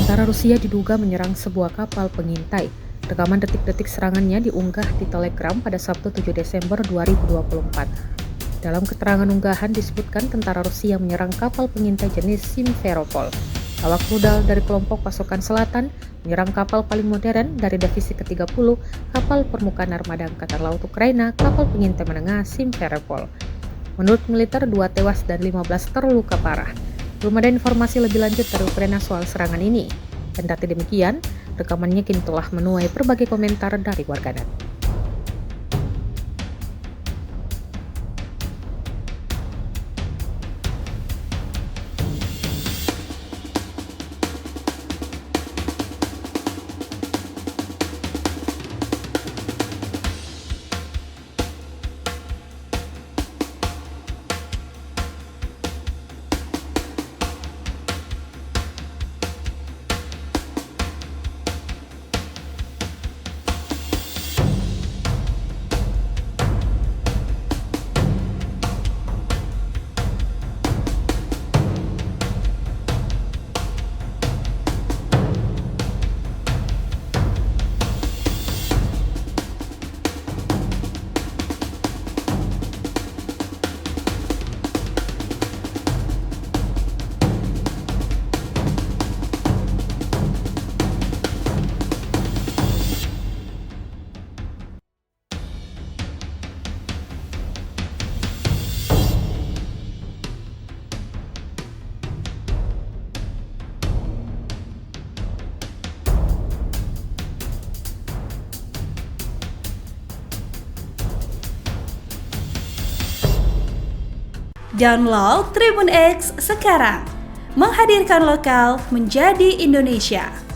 Tentara Rusia diduga menyerang sebuah kapal pengintai. Rekaman detik-detik serangannya diunggah di Telegram pada Sabtu 7 Desember 2024. Dalam keterangan unggahan disebutkan tentara Rusia menyerang kapal pengintai jenis Simferopol. Awak rudal dari kelompok pasukan selatan menyerang kapal paling modern dari divisi ke-30 kapal permukaan armada Angkatan Laut Ukraina, kapal pengintai menengah Simferopol. Menurut militer, 2 tewas dan 15 terluka parah. Belum ada informasi lebih lanjut dari Ukraina soal serangan ini. Kendati demikian, rekamannya kini telah menuai berbagai komentar dari warganet. Download Tribun X sekarang, menghadirkan lokal menjadi Indonesia.